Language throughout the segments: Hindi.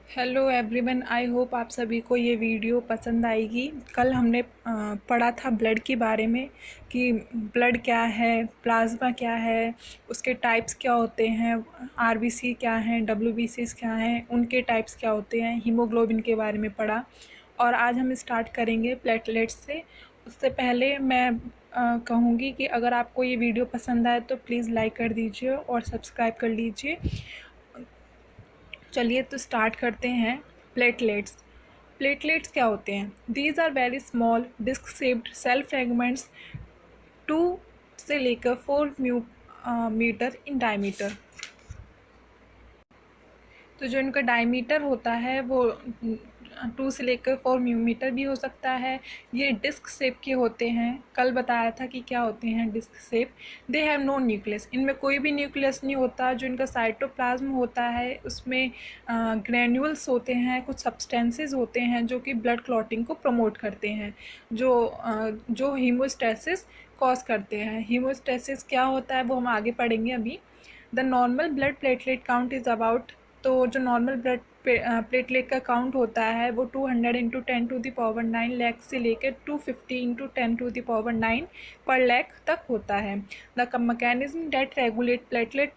हेलो एवरीवन, आई होप आप सभी को ये वीडियो पसंद आएगी। कल हमने पढ़ा था ब्लड के बारे में कि ब्लड क्या है, प्लाज्मा क्या है, उसके टाइप्स क्या होते हैं, आरबीसी क्या हैं, डब्ल्यूबीसीज क्या हैं, उनके टाइप्स क्या होते हैं, हीमोग्लोबिन के बारे में पढ़ा। और आज हम स्टार्ट करेंगे प्लेटलेट्स से। उससे पहले मैं कहूँगी कि अगर आपको ये वीडियो पसंद आए तो प्लीज़ लाइक कर दीजिए और सब्सक्राइब कर लीजिए। चलिए तो स्टार्ट करते हैं। प्लेटलेट्स प्लेटलेट्स क्या होते हैं? These are very small disc shaped cell fragments 2 से लेकर 4 मीटर इन डायमीटर। तो जो इनका डायमीटर होता है वो 2 से लेकर 4 मीटर भी हो सकता है। ये डिस्क शेप के होते हैं। कल बताया था कि क्या होते हैं disc shape. They have no nucleus, इनमें कोई भी न्यूक्लियस नहीं होता। जो इनका साइटोप्लाज्म होता है उसमें ग्रैन्यूल्स होते हैं, कुछ सब्सटेंसेस होते हैं जो कि ब्लड क्लॉटिंग को प्रमोट करते हैं, जो हीमोस्टेसिस कॉज करते हैं। हीमोस्टेसिस क्या होता है वो हम आगे पढ़ेंगे अभी। The normal blood platelet count is about, तो जो नॉर्मल ब्लड प्लेटलेट का काउंट होता है वो 200 इंटू 10⁹ लैख से लेकर 250 इंटू 10⁹ पर लैख तक होता है। The mechanism that regulate platelet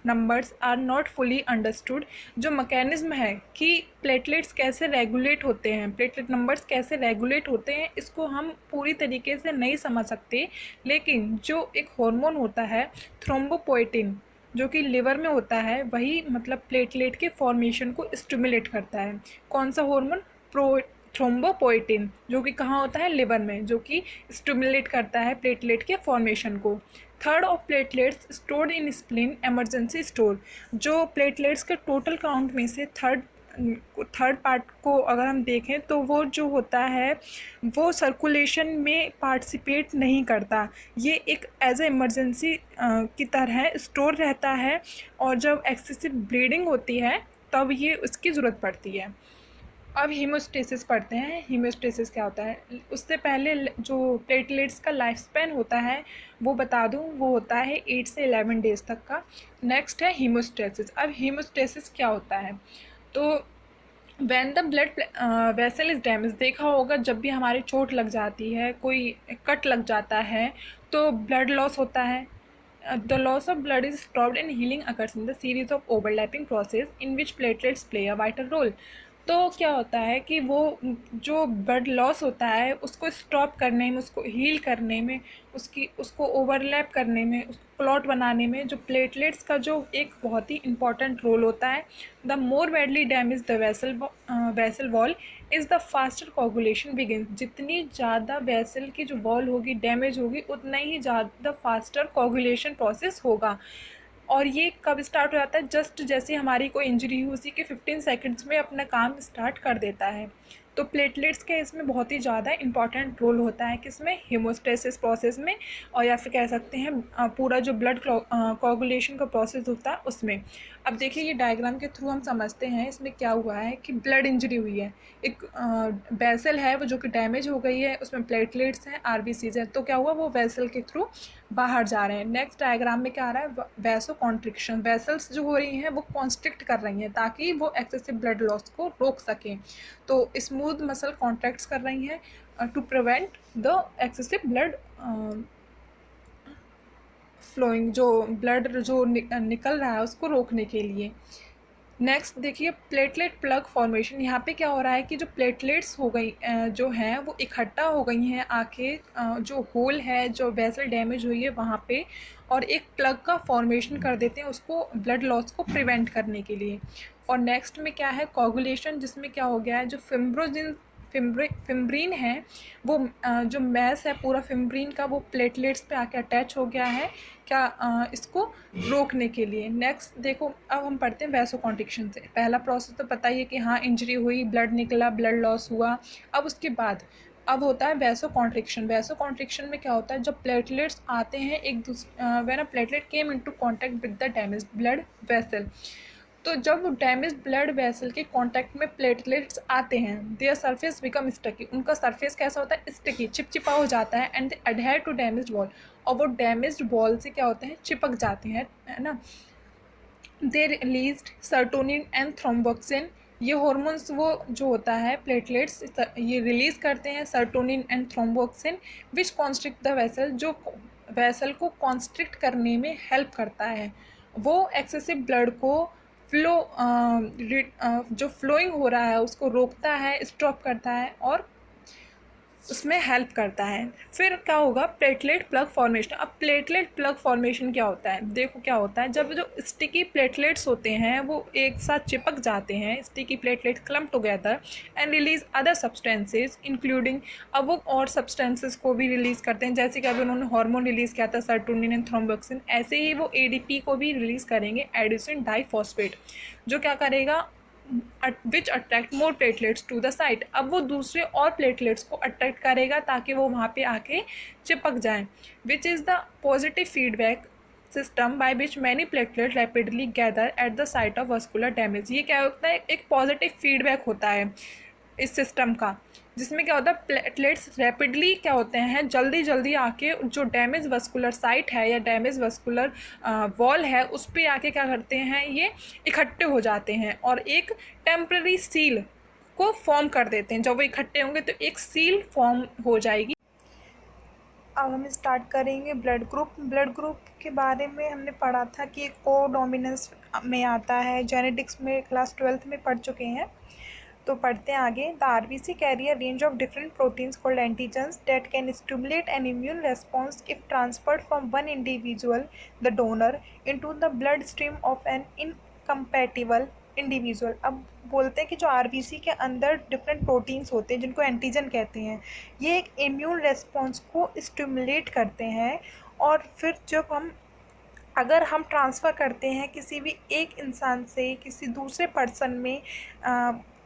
numbers are not fully understood. जो मैकेनिज्म है कि प्लेटलेट्स कैसे रेगुलेट होते हैं, प्लेटलेट नंबर्स कैसे रेगुलेट होते हैं, इसको हम पूरी तरीके से नहीं समझ सकते। लेकिन जो एक हार्मोन होता है थ्रोम्बोपोएटिन, जो कि लिवर में होता है, वही मतलब प्लेटलेट के फॉर्मेशन को स्टिमुलेट करता है। कौन सा हार्मोन? प्रो थ्रोम्बोपोएटिन, जो कि कहाँ होता है? लिवर में, जो कि स्टिमुलेट करता है प्लेटलेट के फॉर्मेशन को। Third of platelets stored in spleen emergency store. जो प्लेटलेट्स के टोटल काउंट में से थर्ड पार्ट को अगर हम देखें तो वो जो होता है वो सर्कुलेशन में पार्टिसिपेट नहीं करता। ये एक एज ए इमरजेंसी की तरह स्टोर रहता है, और जब एक्सेसिव ब्लीडिंग होती है तब ये उसकी ज़रूरत पड़ती है। अब हीमोस्टेसिस पढ़ते हैं। हीमोस्टेसिस क्या होता है? उससे पहले जो प्लेटलेट्स का लाइफ स्पैन होता है वो बता दूं, वो होता है 8 से 11 डेज तक का। नेक्स्ट है हीमोस्टेसिस। अब हीमोस्टेसिस क्या होता है? तो when the blood vessel is damage, देखा होगा जब भी हमारी चोट लग जाती है, कोई कट लग जाता है, तो ब्लड लॉस होता है। The loss of blood is stopped and healing occurs in the series of overlapping process in which platelets play a vital role. तो क्या होता है कि वो जो ब्लड लॉस होता है उसको स्टॉप करने में, उसको हील करने में, उसको ओवरलैप करने में, उसको क्लॉट बनाने में जो प्लेटलेट्स का जो एक बहुत ही इंपॉर्टेंट रोल होता है। The more badly damage the vessel wall is the faster coagulation begin. जितनी ज़्यादा वेसल की जो वॉल होगी डैमेज होगी, उतना ही ज़्यादा फास्टर कोगुलेशन प्रोसेस होगा। और ये कब स्टार्ट हो जाता है? जस्ट जैसे हमारी कोई इंजरी हुई उसी के 15 सेकंड्स में अपना काम स्टार्ट कर देता है। तो प्लेटलेट्स का इसमें बहुत ही ज़्यादा इंपॉर्टेंट रोल होता है, किसमें? हीमोस्टेसिस प्रोसेस में, और या फिर कह सकते हैं पूरा जो ब्लड कोगुलेशन का प्रोसेस होता है उसमें। अब देखिए ये डायग्राम के थ्रू हम समझते हैं इसमें क्या हुआ है कि ब्लड इंजरी हुई है, एक वेसल है वो जो कि डैमेज हो गई है, उसमें प्लेटलेट्स हैं, आरबीसीज हैं, तो क्या हुआ? वो वेसल के थ्रू बाहर जा रहे हैं। नेक्स्ट डायग्राम में क्या आ रहा है? वैसो कॉन्ट्रिक्शन, वेसल्स जो हो रही हैं वो कॉन्स्ट्रिक्ट कर रही हैं ताकि वो एक्सेसिव ब्लड लॉस को रोक सकें। तो स्मूथ मसल कॉन्ट्रैक्ट्स कर रही हैं to prevent the excessive blood flowing, जो ब्लड जो निकल रहा है उसको रोकने के लिए। नेक्स्ट देखिए प्लेटलेट प्लग फॉर्मेशन। यहाँ पे क्या हो रहा है कि जो प्लेटलेट्स हो गई जो हैं वो इकट्ठा हो गई हैं आके जो होल है, जो वेसल डैमेज हुई है वहाँ पे, और एक प्लग का फॉर्मेशन कर देते हैं उसको ब्लड लॉस को प्रिवेंट करने के लिए। और नेक्स्ट में क्या है? कोगुलेशन, जिसमें क्या हो गया है, जो फिम्ब्रीन है वो जो मैस है पूरा फिम्ब्रीन का, वो प्लेटलेट्स पे आके अटैच हो गया है, क्या इसको रोकने के लिए। नेक्स्ट देखो, अब हम पढ़ते हैं वैसोकॉन्ट्रिक्शन से। पहला प्रोसेस तो पता ही है कि हाँ इंजरी हुई, ब्लड निकला, ब्लड लॉस हुआ। अब उसके बाद अब होता है वैसोकॉन्ट्रिक्शन। वैसोकॉन्ट्रिक्शन में क्या होता है? जब प्लेटलेट्स आते हैं एक दूसरे, when a platelet came into contact with the damaged blood vessel, तो जब डैमेज ब्लड वेसल के कांटेक्ट में प्लेटलेट्स आते हैं, देयर सरफेस बिकम स्टिकी, उनका सरफेस कैसा होता है? स्टिकी, चिपचिपा हो जाता है। And they adhere to damaged wall, और वो डैमेज्ड वॉल से क्या होते हैं? चिपक जाते हैं, है ना। They released serotonin and thromboxane ये हॉर्मोन्स वो जो होता है प्लेटलेट्स ये रिलीज़ करते हैं serotonin and thromboxane which constrict the vessel, जो वेसल को कॉन्स्ट्रिक्ट करने में हेल्प करता है। वो एक्सेसिव ब्लड को फ्लो जो फ्लोइंग हो रहा है उसको रोकता है, स्टॉप करता है और उसमें हेल्प करता है। फिर क्या होगा, प्लेटलेट प्लग फॉर्मेशन। अब प्लेटलेट प्लग फॉर्मेशन क्या होता है, देखो क्या होता है, जब जो स्टिकी प्लेटलेट्स होते हैं वो एक साथ चिपक जाते हैं, sticky platelet clump together and release other substances including, अब वो और सब्सटेंसेज को भी रिलीज़ करते हैं, जैसे कि अभी उन्होंने हार्मोन रिलीज़ किया था सर्टोनिन एंड थ्रोम्बोक्सिन, ऐसे ही वो एडीपी को भी रिलीज़ करेंगे, एडिसन डाइफॉस्फेट, जो क्या करेगा, which attract more platelets to the site. अब वो दूसरे और प्लेटलेट्स को अट्रैक्ट करेगा ताकि वो वहाँ पे आके चिपक जाएं, which is the positive feedback system by which many platelet rapidly gather at the site of vascular damage. ये क्या होता है, एक पॉजिटिव फीडबैक होता है इस सिस्टम का, जिसमें क्या होता है प्लेटलेट्स रैपिडली क्या होते हैं, जल्दी जल्दी आके जो डैमेज वस्कुलर साइट है या डैमेज वस्कुलर वॉल है उस पर आके क्या करते हैं, ये इकट्ठे हो जाते हैं और एक टेम्पररी सील को फॉर्म कर देते हैं। जब वो इकट्ठे होंगे तो एक सील फॉर्म हो जाएगी। अब हम स्टार्ट करेंगे ब्लड ग्रुप। ब्लड ग्रुप के बारे में हमने पढ़ा था कि कोडोमिनेंस में आता है, जेनेटिक्स में क्लास 12th में पढ़ चुके हैं। तो पढ़ते हैं आगे। The RBC carry a range of different proteins called antigens that can stimulate an immune response if transferred from one individual the donor into the blood stream of an incompatible individual. अब बोलते हैं कि जो आरबीसी के अंदर डिफरेंट प्रोटीन्स होते हैं जिनको एंटीजन कहते हैं, ये एक इम्यून रेस्पॉन्स को स्टिमुलेट करते हैं, और फिर जब अगर हम ट्रांसफ़र करते हैं किसी भी एक इंसान से किसी दूसरे पर्सन में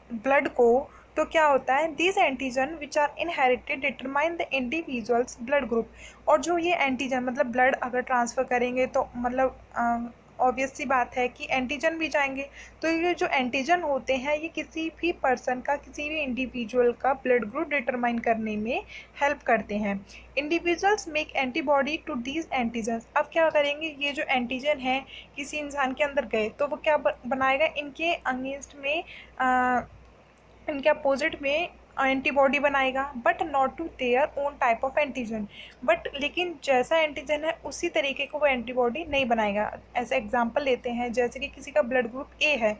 ब्लड को, तो क्या होता है, this antigen which are inherited determine the individual's blood group. और जो ये एंटीजन मतलब ब्लड अगर ट्रांसफ़र करेंगे तो मतलब ऑब्वियस सी बात है कि एंटीजन भी जाएंगे, तो ये जो एंटीजन होते हैं ये किसी भी पर्सन का, किसी भी इंडिविजुअल का ब्लड ग्रुप डिटरमाइन करने में हेल्प करते हैं। Individuals make antibody to these antigens. अब क्या करेंगे, ये जो एंटीजन है किसी इंसान के अंदर गए तो वो क्या बनाएगा, इनके अगेंस्ट में इनके अपोजिट में एंटीबॉडी बनाएगा, but not to their own type of antigen. But लेकिन जैसा एंटीजन है उसी तरीके को वो एंटीबॉडी नहीं बनाएगा। ऐसे एग्जांपल लेते हैं, जैसे कि किसी का ब्लड ग्रुप ए है,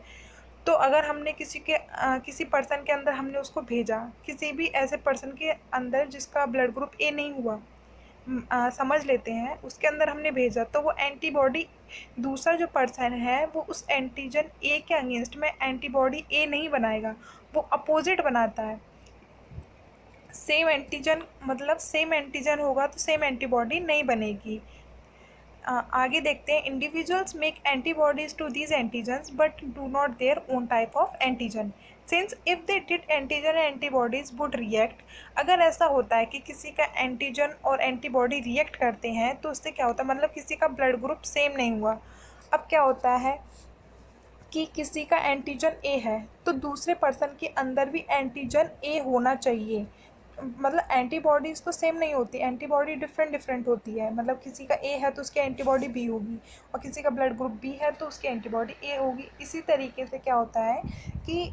तो अगर हमने किसी पर्सन के अंदर हमने उसको भेजा, किसी भी ऐसे पर्सन के अंदर जिसका ब्लड ग्रुप ए नहीं हुआ, समझ लेते हैं उसके अंदर हमने भेजा, तो वो एंटीबॉडी, दूसरा जो पर्सन है वो उस एंटीजन ए के अगेंस्ट में एंटीबॉडी ए नहीं बनाएगा, वो अपोजिट बनाता है। सेम एंटीजन मतलब सेम एंटीजन होगा तो सेम एंटीबॉडी नहीं बनेगी। आगे देखते हैं। Individuals make antibodies to these antigens but do not their own type of antigen, since if they did antigen and antibodies would react. अगर ऐसा होता है कि किसी का एंटीजन और एंटीबॉडी रिएक्ट करते हैं तो उससे क्या होता है, मतलब किसी का ब्लड ग्रुप सेम नहीं हुआ। अब क्या होता है कि किसी का एंटीजन ए है तो दूसरे पर्सन के अंदर भी एंटीजन ए होना चाहिए। मतलब एंटीबॉडीज़ तो सेम नहीं होती, एंटीबॉडी डिफरेंट होती है। मतलब किसी का ए है तो उसकी एंटीबॉडी बी होगी, और किसी का ब्लड ग्रुप बी है तो उसकी एंटीबॉडी ए होगी। इसी तरीके से क्या होता है कि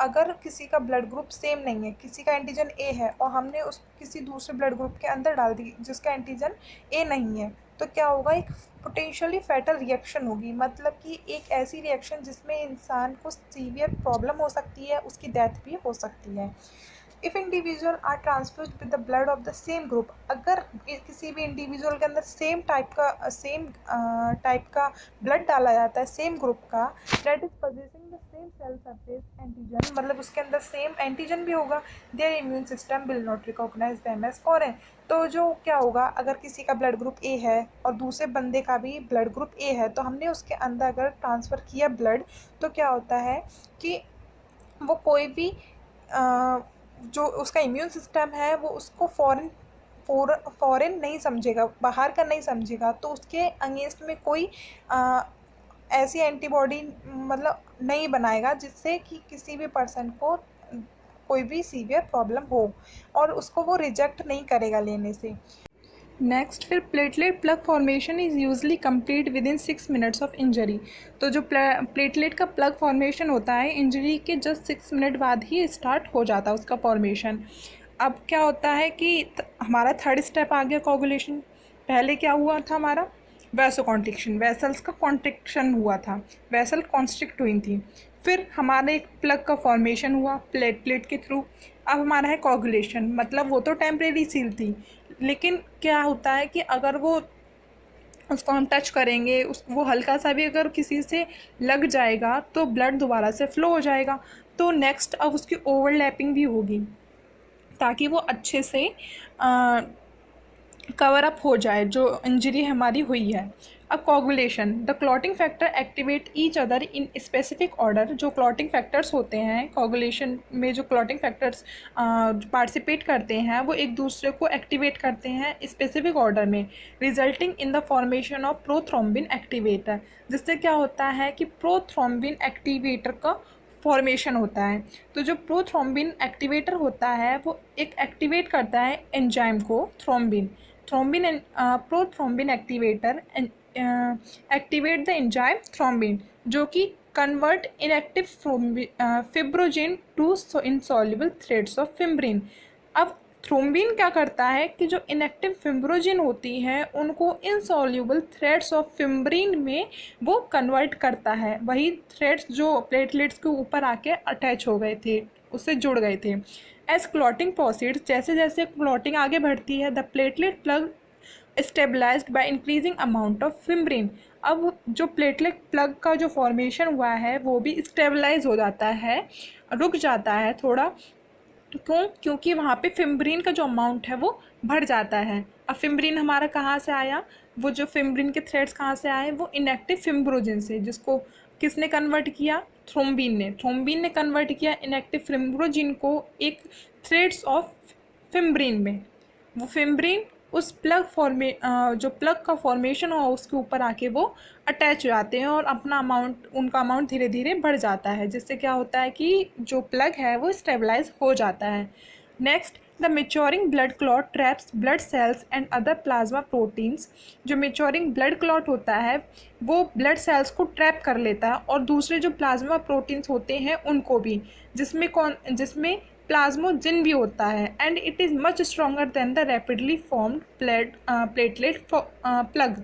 अगर किसी का ब्लड ग्रुप सेम नहीं है, किसी का एंटीजन ए है और हमने उस किसी दूसरे ब्लड ग्रुप के अंदर डाल दी जिसका एंटीजन ए नहीं है, तो क्या होगा, एक पोटेंशियली फैटल रिएक्शन होगी। मतलब कि एक ऐसी रिएक्शन जिसमें इंसान को सीवियर प्रॉब्लम हो सकती है, उसकी डेथ भी हो सकती है। If individual are transfused with the blood of the same group, अगर किसी भी इंडिविजुअल के अंदर सेम टाइप का ब्लड डाला जाता है सेम ग्रुप का, that is possessing the same cell surface antigen, मतलब उसके अंदर सेम एंटीजन भी होगा, their immune system will not recognise them as foreign. तो जो क्या होगा, अगर किसी का ब्लड ग्रुप ए है और दूसरे बंदे का भी ब्लड ग्रुप ए है, तो हमने उसके अंदर अगर ट्रांसफ़र किया ब्लड, तो क्या होता है कि वो कोई भी जो उसका इम्यून सिस्टम है वो उसको फ़ॉरेन नहीं समझेगा, बाहर का नहीं समझेगा, तो उसके अगेंस्ट में कोई ऐसी एंटीबॉडी मतलब नहीं बनाएगा जिससे कि किसी भी पर्सन को कोई भी सीवियर प्रॉब्लम हो, और उसको वो रिजेक्ट नहीं करेगा लेने से। नेक्स्ट फिर platelet plug formation is usually complete with in 6 minutes of injury. तो जो प्लेटलेट का प्लग फॉर्मेशन होता है इंजरी के जस्ट 6 मिनट बाद ही स्टार्ट हो जाता है उसका फॉर्मेशन। अब क्या होता है कि हमारा थर्ड स्टेप आ गया कोगुलेशन। पहले क्या हुआ था हमारा वैसोकॉन्ट्रिक्शन, वेसल्स का कॉन्ट्रिक्शन हुआ था, वेसल कॉन्स्ट्रिक्ट हुई थी। फिर हमारा एक प्लग का फॉर्मेशन हुआ प्लेटलेट के थ्रू। अब हमारा है कोगुलेशन, मतलब वो तो टेम्परेरी सील थी, लेकिन क्या होता है कि अगर वो उसको हम टच करेंगे वो हल्का सा भी अगर किसी से लग जाएगा तो ब्लड दोबारा से फ्लो हो जाएगा। तो नेक्स्ट अब उसकी ओवरलैपिंग भी होगी ताकि वो अच्छे से कवर अप हो जाए जो इंजरी हमारी हुई है। अब coagulation, the clotting factor activate each other in specific order. जो क्लॉटिंग फैक्टर्स होते हैं कोगुलेशन में, जो क्लॉटिंग फैक्टर्स पार्टिसिपेट करते हैं वो एक दूसरे को एक्टिवेट करते हैं स्पेसिफिक ऑर्डर में, resulting in the formation of prothrombin activator. जिससे क्या होता है कि प्रोथ्रोम्बिन एक्टिवेटर का फॉर्मेशन होता है। तो जो प्रोथ्रोम्बिन एक्टिवेटर होता है वो एक एक्टिवेट करता है एंजाइम को, thrombin thrombin prothrombin activator activate the enzyme thrombin, जो कि convert inactive fibrinogen to insoluble threads of fibrin. अब थ्रोम्बिन क्या करता है कि जो इनएक्टिव फिब्रोजिन होती हैं उनको इनसॉल्युबल थ्रेड्स ऑफ फिब्रिन में वो कन्वर्ट करता है। वही थ्रेड्स जो प्लेटलेट्स के ऊपर आके अटैच हो गए थे, उससे जुड़ गए थे। एज क्लॉटिंग प्रोसीड्स, जैसे जैसे क्लॉटिंग आगे बढ़ती है, the platelet plug stabilised by increasing amount of fibrin. अब जो प्लेटलेट प्लग का जो फॉर्मेशन हुआ है वो भी स्टेबलाइज हो जाता है, रुक जाता है थोड़ा। क्यों? क्योंकि वहाँ पे फिब्रिन का जो अमाउंट है वो बढ़ जाता है। अब फिब्रिन हमारा कहाँ से आया, वो जो फिब्रिन के थ्रेड्स कहाँ से आए, वो इनएक्टिव फिब्रोजिन से, जिसको किसने कन्वर्ट किया, थ्रोम्बिन ने कन्वर्ट किया इनएक्टिव फिब्रोजिन को एक थ्रेड्स ऑफ फिब्रिन में। वो फिब्रिन उस जो प्लग का फॉर्मेशन हो उसके ऊपर आके वो अटैच हो जाते हैं और अपना अमाउंट, उनका अमाउंट धीरे धीरे बढ़ जाता है, जिससे क्या होता है कि जो प्लग है वो स्टेबलाइज हो जाता है। Next, the maturing blood clot traps blood cells and other plasma proteins. जो मेच्योरिंग ब्लड क्लॉट होता है वो ब्लड सेल्स को ट्रैप कर लेता है और दूसरे जो प्लाज्मा प्रोटीन्स होते हैं उनको भी, जिसमें प्लाज्मोजिन भी होता है। And it is much stronger than the rapidly formed platelet plug.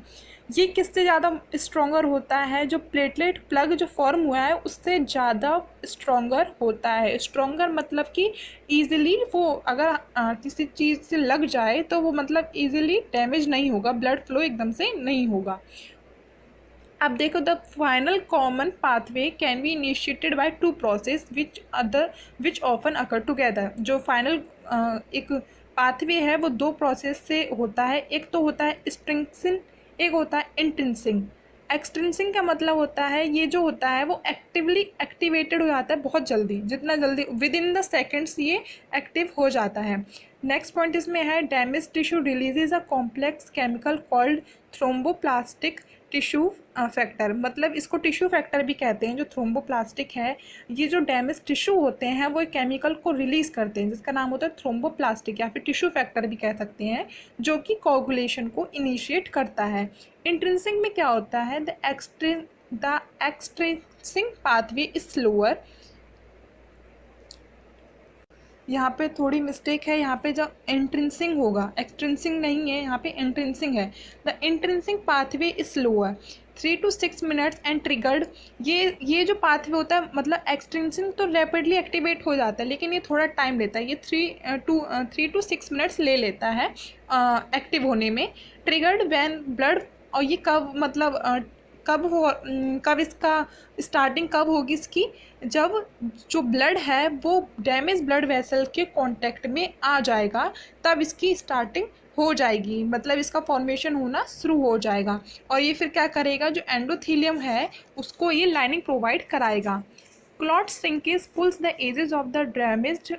ये किससे ज़्यादा स्ट्रॉन्गर होता है, जो प्लेटलेट प्लग जो फॉर्म हुआ है उससे ज़्यादा स्ट्रॉन्गर होता है। स्ट्रॉन्गर मतलब कि ईजिली वो अगर किसी चीज़ से लग जाए तो वो मतलब ईजिली डैमेज नहीं होगा, ब्लड फ्लो एकदम से नहीं होगा। अब देखो, the final common pathway can be initiated by two process which often occur together. जो फाइनल एक पाथवे है वो दो प्रोसेस से होता है। एक तो होता है एक्सट्रिंसिंग, एक होता है इंट्रिंसिंग। एक्सट्रिंसिंग का मतलब होता है ये जो होता है वो एक्टिवली एक्टिवेटेड हो जाता है बहुत जल्दी, जितना जल्दी विद इन द सेकेंड्स ये एक्टिव हो जाता है। नेक्स्ट पॉइंट इसमें है, damage tissue releases a complex chemical called thromboplastic tissue factor. मतलब इसको टिश्यू फैक्टर भी कहते हैं। जो थ्रोम्बोप्लास्टिक है, ये जो डैमेज टिश्यू होते हैं वो एक केमिकल को रिलीज़ करते हैं जिसका नाम होता है थ्रोम्बोप्लास्टिक, या फिर टिश्यू फैक्टर भी कह सकते हैं, जो कि कोगुलेशन को इनिशिएट करता है। इंट्रिंसिक में क्या होता है, the extrinsic pathway is slower. यहाँ पे थोड़ी मिस्टेक है, यहाँ पे जब इंट्रिंसिंग होगा, एक्सट्रिंसिंग नहीं है, यहाँ पे इंट्रिंसिंग है। The intrinsic pathway is slower 3 to 6 minutes and triggered. ये जो पाथवे होता है, मतलब एक्सट्रिंसिंग तो रैपिडली एक्टिवेट हो जाता है लेकिन ये थोड़ा टाइम लेता है, ये 3 to 6 मिनट्स ले लेता है एक्टिव होने में। ट्रिगर्ड व्हेन ब्लड, और ये कब मतलब कब इसका स्टार्टिंग कब होगी इसकी, जब जो ब्लड है वो डैमेज ब्लड वेसल के कांटेक्ट में आ जाएगा तब इसकी स्टार्टिंग हो जाएगी, मतलब इसका फॉर्मेशन होना शुरू हो जाएगा। और ये फिर क्या करेगा, जो एंडोथीलियम है उसको ये लाइनिंग प्रोवाइड कराएगा। Clot shrinkage pulls the edges of the damaged.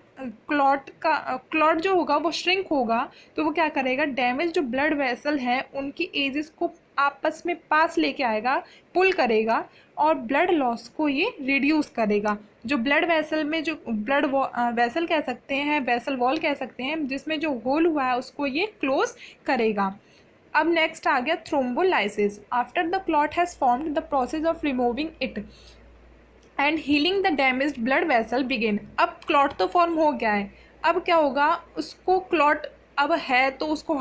Clot जो होगा वो श्रिंक होगा तो वो क्या करेगा, डैमेज जो ब्लड वेसल है उनकी एजेस को आपस में पास लेके आएगा, पुल करेगा और ब्लड लॉस को ये रिड्यूस करेगा। जो ब्लड वेसल में जो ब्लड वेसल कह सकते हैं, वेसल वॉल कह सकते हैं, जिसमें जो होल हुआ है उसको ये क्लोज करेगा। अब नेक्स्ट आ गया thrombolysis. After the clot has formed the process of removing it and healing the damaged blood vessel begin. अब क्लॉट तो फॉर्म हो गया है, अब क्या होगा, उसको क्लॉट अब है तो उसको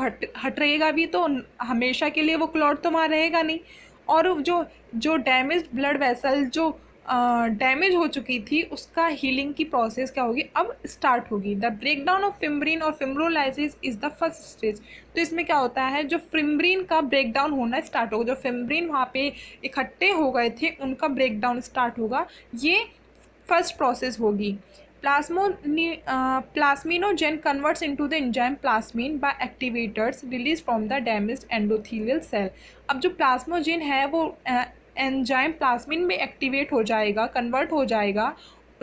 हटेगा भी तो हमेशा के लिए वो क्लॉट तो वहाँ रहेगा नहीं। और जो जो डैमेज्ड ब्लड वेसल जो डैमेज हो चुकी थी उसका हीलिंग की प्रोसेस क्या होगी, अब स्टार्ट होगी। द ब्रेकडाउन ऑफ फिम्ब्रीन और फिम्ब्रोलाइसिस इज़ द फर्स्ट स्टेज। तो इसमें क्या होता है, जो फिम्ब्रीन का ब्रेकडाउन होना स्टार्ट होगा, जो फिम्ब्रीन वहाँ पे इकट्ठे हो गए थे उनका ब्रेकडाउन स्टार्ट होगा, ये फर्स्ट प्रोसेस होगी। Plasminogen converts into the enzyme plasmin by activators released from the damaged endothelial cell। अब जो प्लाज्मोजेन है वो एंजाइम प्लाज्मिन में एक्टिवेट हो जाएगा, कन्वर्ट हो जाएगा,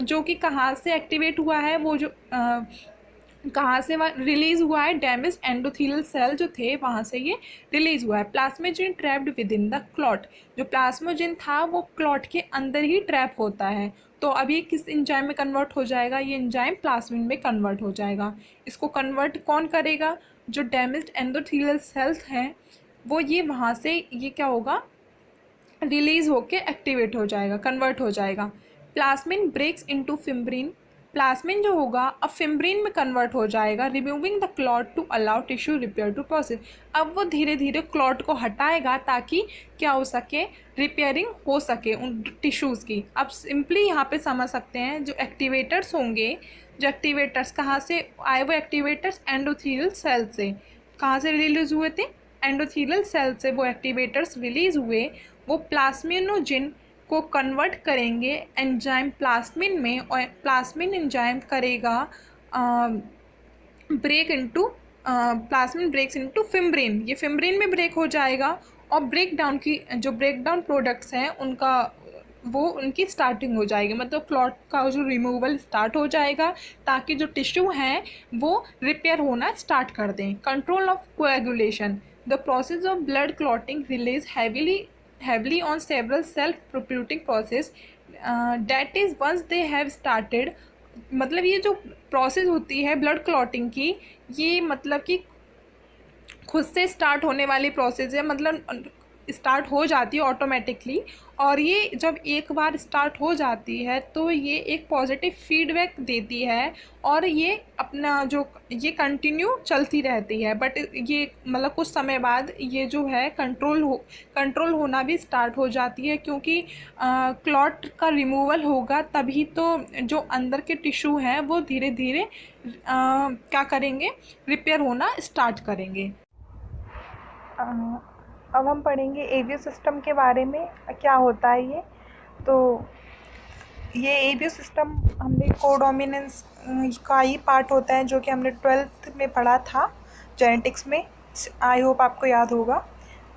जो कि कहाँ से एक्टिवेट हुआ है, वो जो कहाँ से रिलीज़ हुआ है, डैमेज एंडोथेलियल सेल जो थे वहाँ से ये रिलीज़ हुआ है। Plasminogen trapped within the clot. जो प्लाज्मोजेन था वो क्लॉट के अंदर ही ट्रैप होता है। तो अब ये किस एंजाइम में कन्वर्ट हो जाएगा, ये एंजाइम प्लाज्मिन में कन्वर्ट हो जाएगा। इसको कन्वर्ट कौन करेगा, जो डैमेज्ड एंडोथेलियल सेल्स हैं वो ये वहाँ से ये क्या होगा, रिलीज़ होके एक्टिवेट हो जाएगा, कन्वर्ट हो जाएगा। Plasmin breaks into fibrin. Plasmin जो होगा अब फिम्ब्रीन में कन्वर्ट हो जाएगा, removing the clot to allow tissue repair to process. अब वो धीरे धीरे क्लॉट को हटाएगा ताकि क्या हो सके, रिपेयरिंग हो सके उन टिश्यूज़ की। अब सिंपली यहाँ पे समझ सकते हैं, जो एक्टिवेटर्स होंगे, जो एक्टिवेटर्स कहाँ से आए, वो एक्टिवेटर्स एंडोथेलियल सेल से, कहाँ से रिलीज़ हुए थे, एंडोथेलियल सेल से वो एक्टिवेटर्स रिलीज़ हुए। वो प्लाज्मिनोजेन को कन्वर्ट करेंगे एंजाइम प्लाज्मिन में, और प्लाज्मिन एंजाइम करेगा break into plasmin breaks into fibrin. ये फिम्ब्रीन में ब्रेक हो जाएगा और ब्रेक डाउन की जो ब्रेक डाउन प्रोडक्ट्स हैं उनका वो उनकी स्टार्टिंग हो जाएगी, मतलब क्लॉट का जो रिमूवल स्टार्ट हो जाएगा ताकि जो टिश्यू हैं वो रिपेयर होना स्टार्ट कर दें। Control of coagulation. The process of blood clotting release heavily on several self-propagating process that is once they have started। मतलब ये जो प्रोसेस होती है ब्लड क्लॉटिंग की, ये मतलब कि खुद से स्टार्ट होने वाली प्रोसेस है, मतलब स्टार्ट हो जाती है ऑटोमेटिकली। और ये जब एक बार स्टार्ट हो जाती है तो ये एक पॉजिटिव फीडबैक देती है और ये अपना जो ये कंटिन्यू चलती रहती है। बट ये मतलब कुछ समय बाद ये जो है कंट्रोल होना भी स्टार्ट हो जाती है, क्योंकि क्लॉट का रिमूवल होगा तभी तो जो अंदर के टिश्यू हैं वो धीरे धीरे क्या करेंगे, रिपेयर होना स्टार्ट करेंगे। अब हम पढ़ेंगे एवियो सिस्टम के बारे में, क्या होता है ये। तो ये एवियो सिस्टम हमने कोडोमिनेंस का ही पार्ट होता है, जो कि हमने 12th में पढ़ा था जेनेटिक्स में, आई होप आपको याद होगा।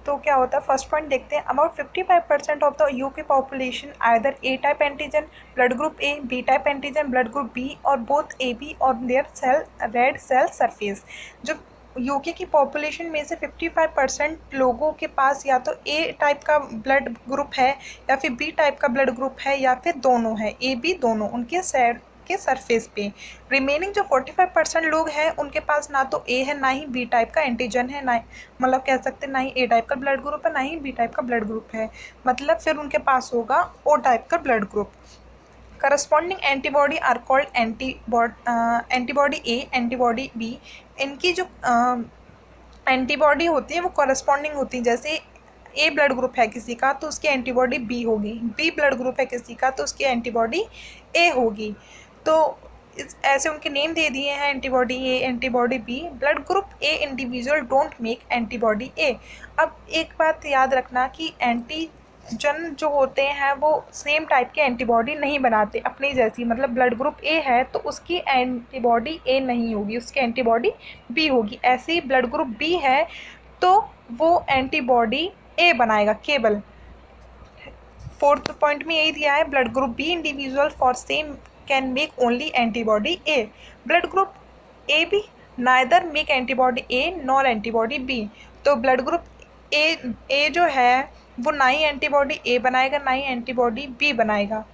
तो क्या होता है, फर्स्ट पॉइंट देखते हैं। About 55% of the UK population either A type antigen blood group A, B type antigen blood group B, और बोथ ए बी और their cell red cell surface. जो यूके की पॉपुलेशन में से 55% लोगों के पास या तो ए टाइप का ब्लड ग्रुप है या फिर बी टाइप का ब्लड ग्रुप है या फिर दोनों है, ए बी दोनों उनके सेल के सरफेस पे। रिमेनिंग जो 45% लोग हैं उनके पास ना तो ए है ना ही बी टाइप का एंटीजन है, ना मतलब कह सकते ना ही ए टाइप का ब्लड ग्रुप है ना ही बी टाइप का ब्लड ग्रुप है, मतलब फिर उनके पास होगा ओ टाइप का blood group. Corresponding antibody are called antibody A, antibody B. इनकी जो एंटीबॉडी होती है वो करस्पॉन्डिंग होती है। जैसे ए ब्लड ग्रुप है किसी का तो उसकी एंटीबॉडी बी होगी, बी ब्लड ग्रुप है किसी का तो उसकी एंटीबॉडी ए होगी। तो ऐसे उनके नेम दे दिए हैं, antibody A, antibody B. Blood group A individual don't make antibody A. अब एक बात याद रखना कि एंटीजन जो होते हैं वो सेम टाइप के एंटीबॉडी नहीं बनाते अपनी जैसी, मतलब ब्लड ग्रुप ए है तो उसकी एंटीबॉडी ए नहीं होगी, उसकी एंटीबॉडी बी होगी। ऐसे ही ब्लड ग्रुप बी है तो वो एंटीबॉडी ए बनाएगा केवल। फोर्थ पॉइंट में यही दिया है, blood group B individual for same can make only antibody A. Blood group A B neither make antibody A nor antibody B. तो ब्लड ग्रुप ए जो है वो ना ही एंटीबॉडी ए बनाएगा ना ही एंटीबॉडी बी बनाएगा।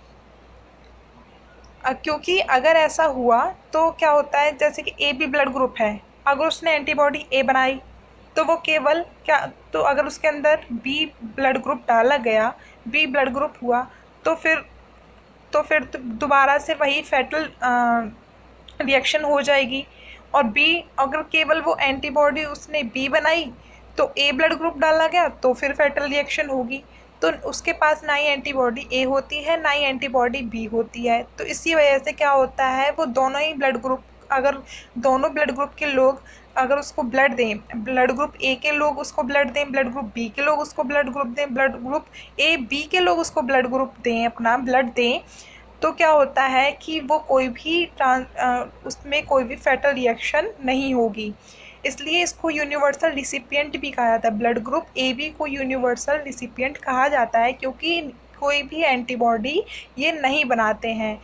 क्योंकि अगर ऐसा हुआ तो क्या होता है, जैसे कि ए बी ब्लड ग्रुप है, अगर उसने एंटीबॉडी ए बनाई तो वो केवल क्या, तो अगर उसके अंदर बी ब्लड ग्रुप डाला गया, बी ब्लड ग्रुप हुआ, तो फिर दोबारा से वही फैटल रिएक्शन हो जाएगी। और बी, अगर केवल वो एंटीबॉडी उसने बी बनाई तो ए ब्लड ग्रुप डाला गया तो फिर फैटल रिएक्शन होगी। तो उसके पास ना ही एंटीबॉडी ए होती है ना ही एंटीबॉडी बी होती है। तो इसी वजह से क्या होता है, वो दोनों ही ब्लड ग्रुप, अगर दोनों ब्लड ग्रुप के लोग अगर उसको ब्लड दें, ब्लड ग्रुप ए के लोग उसको ब्लड दें, ब्लड ग्रुप बी के लोग उसको ब्लड ग्रुप दें, ब्लड ग्रुप ए बी के लोग उसको ब्लड ग्रुप दें, अपना ब्लड दें, तो क्या होता है कि वो कोई भी उसमें कोई भी फैटल रिएक्शन नहीं होगी। इसलिए इसको यूनिवर्सल रिसिपिएंट भी कहा जाता है। ब्लड ग्रुप ए बी को यूनिवर्सल रिसिपिएंट कहा जाता है क्योंकि कोई भी एंटीबॉडी ये नहीं बनाते हैं।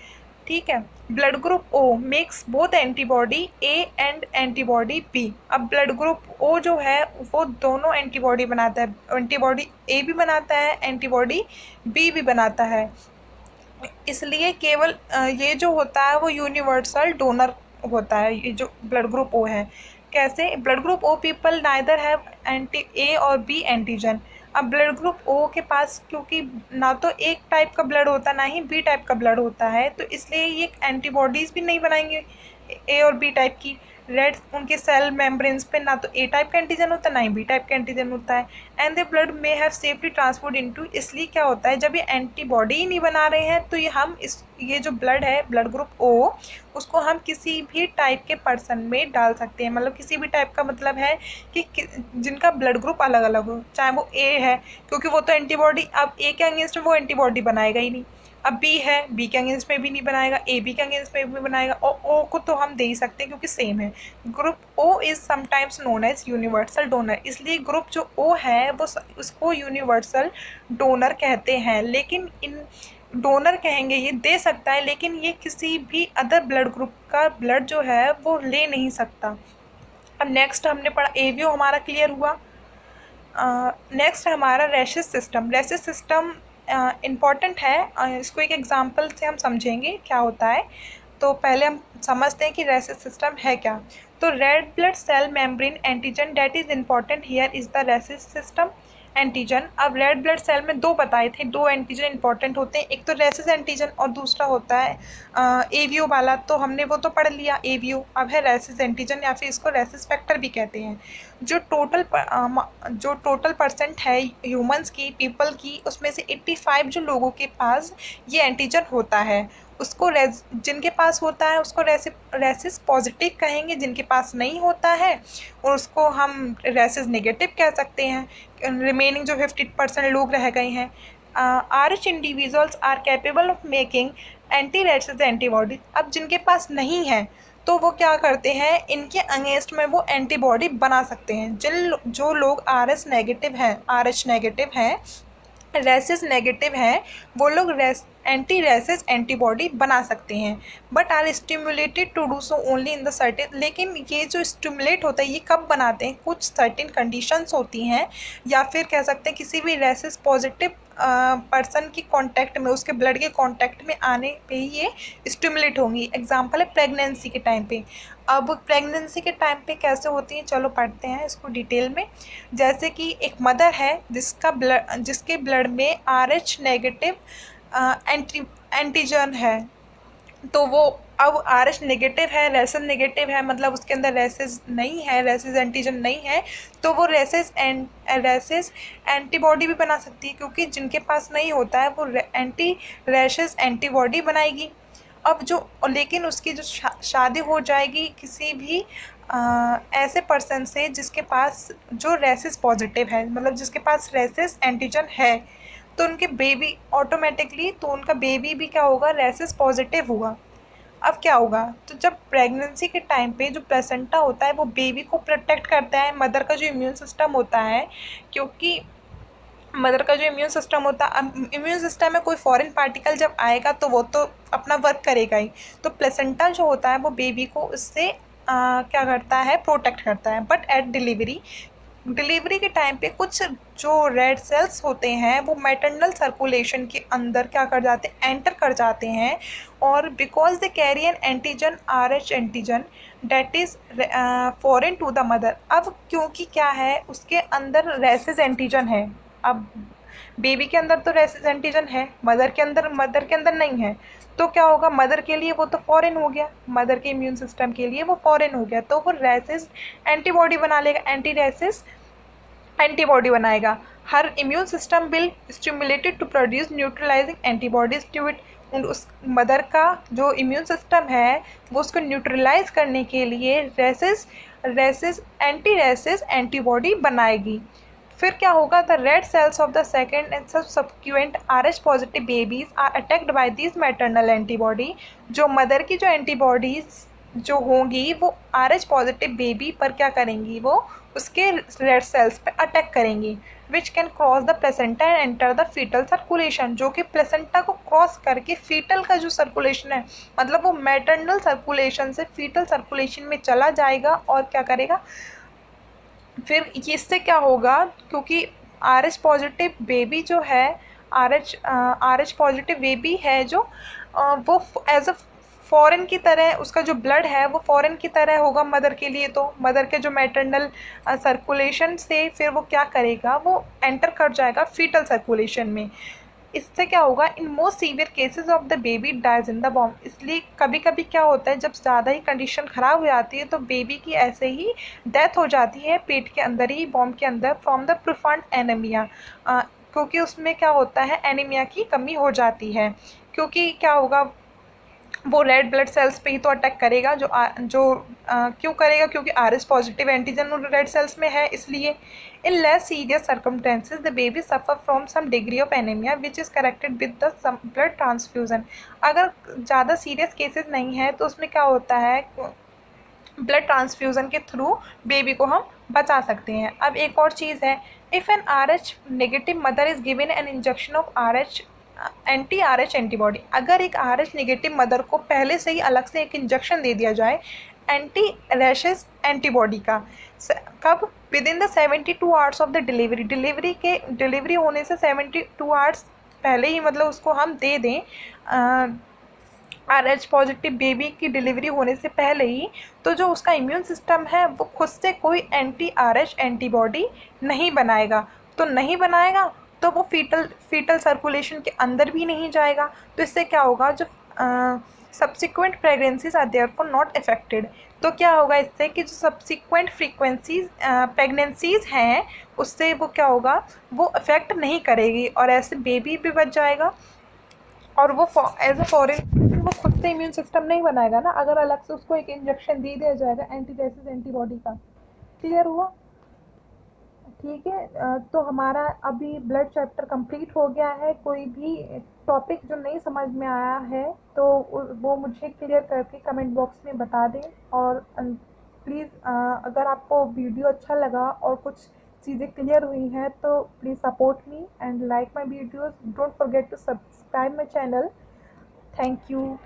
ठीक है। Blood group O makes both antibody A and antibody B. अब ब्लड ग्रुप ओ जो है वो दोनों एंटीबॉडी बनाता है, एंटीबॉडी ए भी बनाता है, एंटीबॉडी बी भी बनाता है। इसलिए केवल ये जो होता है वो यूनिवर्सल डोनर होता है, ये जो ब्लड ग्रुप ओ है। कैसे? Blood group O people neither have anti A और बी एंटीजन। अब ब्लड ग्रुप ओ के पास क्योंकि ना तो एक टाइप का ब्लड होता ना ही बी टाइप का ब्लड होता है, तो इसलिए ये एंटीबॉडीज़ भी नहीं बनाएंगे ए और बी टाइप की। रेड उनके सेल मेम्ब्रेन्स पे ना तो ए टाइप का एंटीजन होता है ना ही बी टाइप का एंटीजन होता है। And the blood may have safely transport into, इसलिए क्या होता है जब ये एंटीबॉडी ही नहीं बना रहे हैं तो ये जो ब्लड है ब्लड ग्रुप ओ, उसको हम किसी भी टाइप के पर्सन में डाल सकते हैं। मतलब किसी भी टाइप का मतलब है कि जिनका ब्लड ग्रुप अलग अलग हो, चाहे वो ए है क्योंकि वो तो एंटीबॉडी, अब ए के अगेंस्ट में वो एंटीबॉडी बनाएगा ही नहीं। अब बी है, बी के अगेंस्ट में भी नहीं बनाएगा, ए बी के अगेंस्ट में भी बनाएगा, और ओ को तो हम दे ही सकते हैं क्योंकि सेम है। Group O is sometimes known as universal donor, इसलिए ग्रुप जो ओ है वो उसको यूनिवर्सल डोनर कहते हैं। लेकिन इन डोनर कहेंगे ये दे सकता है, लेकिन ये किसी भी अदर ब्लड ग्रुप का ब्लड जो है वो ले नहीं सकता। अब नेक्स्ट हमने पढ़ा एवीओ, हमारा क्लियर हुआ। नेक्स्ट हमारा rashes system. Rashes system important है, इसको एक एग्जांपल से हम समझेंगे क्या होता है। तो पहले हम समझते हैं कि रैशेस सिस्टम है क्या। तो red blood cell membrane antigen that is important here is the rhesus system antigen. अब रेड ब्लड सेल में दो बताए थे, दो एंटीजन इंपॉर्टेंट होते हैं, एक तो रैशेस एंटीजन और दूसरा होता है एवीओ वाला, तो हमने वो तो पढ़ लिया एवीओ। अब है रैशेस एंटीजन या फिर इसको रैशेस फैक्टर भी कहते हैं। जो टोटल परसेंट है ह्यूमंस की, पीपल की, उसमें से 85 जो लोगों के पास ये एंटीजन होता है उसको जिनके पास होता है उसको रैसिस पॉजिटिव कहेंगे, जिनके पास नहीं होता है और उसको हम रैसिस नेगेटिव कह सकते हैं। रिमेनिंग जो 50% लोग रह गए हैं। Rh individuals are capable of making anti rhesus antibody. अब जिनके पास नहीं है तो वो क्या करते हैं, इनके अगेंस्ट में वो एंटीबॉडी बना सकते हैं। जो लोग आर एच नेगेटिव हैं, रैसिस नेगेटिव हैं, वो लोग एंटी रैसिस एंटीबॉडी बना सकते हैं, but are stimulated to do so only in the certain. लेकिन ये जो स्टिमुलेट होता है ये कब बनाते हैं, कुछ सर्टेन कंडीशंस होती हैं, या फिर कह सकते हैं किसी भी रैसिस पॉजिटिव पर्सन की कांटेक्ट में, उसके ब्लड के कांटेक्ट में आने पे ही ये स्टिमुलेट होंगी। एग्जांपल है प्रेगनेंसी के टाइम पे। अब प्रेगनेंसी के टाइम पे कैसे होती हैं, चलो पढ़ते हैं इसको डिटेल में। जैसे कि एक मदर है जिसके ब्लड में RH नेगेटिव एंटीजन है, तो वो अब RH नेगेटिव है, रैसिस नेगेटिव है, मतलब उसके अंदर रैसिस नहीं है, रैसिस एंटीजन नहीं है, तो वो रैसिस एंटीबॉडी भी बना सकती है, क्योंकि जिनके पास नहीं होता है वो एंटी रैसिस एंटीबॉडी बनाएगी। अब जो लेकिन उसकी जो शादी हो जाएगी किसी भी ऐसे पर्सन से जिसके पास जो रैसिस पॉजिटिव है, मतलब जिसके पास रैसिस एंटीजन है, तो उनके बेबी ऑटोमेटिकली, तो उनका बेबी भी क्या होगा, रैसिस पॉजिटिव होगा। अब क्या होगा, तो जब प्रेगनेंसी के टाइम पे जो प्लेसेंटा होता है वो बेबी को प्रोटेक्ट करता है। मदर का जो इम्यून सिस्टम होता है, क्योंकि मदर का जो इम्यून सिस्टम होता है, इम्यून सिस्टम में कोई फॉरेन पार्टिकल जब आएगा तो वो तो अपना वर्क करेगा ही, तो प्लेसेंटा जो होता है वो बेबी को उससे क्या करता है, प्रोटेक्ट करता है। बट एट डिलीवरी डिलीवरी के टाइम पे कुछ जो रेड सेल्स होते हैं वो मैटरनल सर्कुलेशन के अंदर क्या कर जाते हैं, एंटर कर जाते हैं, और because they carry an antigen, RH antigen that is foreign to the mother. अब क्योंकि क्या है, उसके अंदर रेसिस एंटीजन है। अब बेबी के अंदर तो रेसिस एंटीजन है, मदर के अंदर नहीं है, तो क्या होगा, मदर के लिए वो तो फॉरेन हो गया, मदर के इम्यून सिस्टम के लिए वो फॉरेन हो गया, तो वो रेसिस एंटीबॉडी बना लेगा, एंटी रेसिस एंटीबॉडी बनाएगा। Her immune system will stimulated to produce neutralizing antibodies to it. उस मदर का जो इम्यून सिस्टम है वो उसको न्यूट्रलाइज करने के लिए rhesus rhesus anti rhesus antibody बनाएगी। फिर क्या होगा, the red cells of the second and subsequent RH positive babies are attacked by this maternal antibody. जो मदर की जो एंटीबॉडीज जो होंगी वो RH पॉजिटिव बेबी पर क्या करेंगी, वो उसके रेड सेल्स पे अटैक करेंगी, which can cross the placenta and enter the foetal circulation. जो कि प्लेसेंटा को क्रॉस करके फीटल का जो सर्कुलेशन है, मतलब वो मैटरनल सर्कुलेशन से फीटल सर्कुलेशन में चला जाएगा, और क्या करेगा, फिर इससे क्या होगा, क्योंकि RH पॉजिटिव बेबी जो है, RH पॉजिटिव बेबी है जो वो एज अ फॉरेन की तरह, उसका जो ब्लड है वो फॉरेन की तरह होगा मदर के लिए, तो मदर के जो मैटरनल सर्कुलेशन से फिर वो क्या करेगा, वो एंटर कर जाएगा फीटल सर्कुलेशन में। इससे क्या होगा, in most severe cases of the baby dies in the womb. इसलिए कभी कभी क्या होता है, जब ज़्यादा ही कंडीशन ख़राब हो जाती है तो बेबी की ऐसे ही डेथ हो जाती है पेट के अंदर ही, बॉम्ब के अंदर, फ्रॉम द प्रोफाउंड एनीमिया। क्योंकि उसमें क्या होता है, एनीमिया की कमी हो जाती है। क्योंकि क्या होगा, वो रेड ब्लड सेल्स पे ही तो अटैक करेगा, क्यों करेगा, क्योंकि RH positive antigen red cells में है, इसलिए। In less serious circumstances the baby suffer from some degree of anaemia which is corrected with the blood transfusion. अगर ज़्यादा सीरियस केसेस नहीं है तो उसमें क्या होता है, ब्लड ट्रांसफ्यूज़न के थ्रू बेबी को हम बचा सकते हैं। अब एक और चीज़ है, if an RH negative mother is given an injection of RH anti-Rh antibody. अगर एक RH नेगेटिव मदर को पहले से ही अलग से एक इंजेक्शन दे दिया जाए एंटी रैशेस एंटीबॉडी का, कब, with in the 72 hours of the delivery होने से 72 आवर्स पहले ही, मतलब उसको हम दे दें RH पॉजिटिव बेबी की डिलीवरी होने से पहले ही, तो जो उसका इम्यून सिस्टम है वो खुद से कोई एंटी-RH एंटीबॉडी नहीं बनाएगा। तो नहीं बनाएगा तो वो फीटल सर्कुलेशन के अंदर भी नहीं जाएगा, तो इससे क्या होगा, जो subsequent pregnancies are therefore not affected. तो क्या होगा इससे कि जो सब्सिक्वेंट प्रेगनेंसीज हैं उससे वो क्या होगा, वो अफेक्ट नहीं करेगी, और ऐसे बेबी भी बच जाएगा, और वो एज अ फॉरेन वो खुद से इम्यून सिस्टम नहीं बनाएगा ना, अगर अलग से उसको एक इंजेक्शन दे दिया जाएगा एंटी रेसिस एंटीबॉडी का। क्लियर हुआ? ठीक है। तो हमारा अभी ब्लड चैप्टर कंप्लीट हो गया है। कोई भी टॉपिक जो नहीं समझ में आया है तो वो मुझे क्लियर करके कमेंट बॉक्स में बता दें, और प्लीज़ अगर आपको वीडियो अच्छा लगा और कुछ चीज़ें क्लियर हुई हैं तो please support me and like my videos. Don't forget to subscribe my channel. Thank you.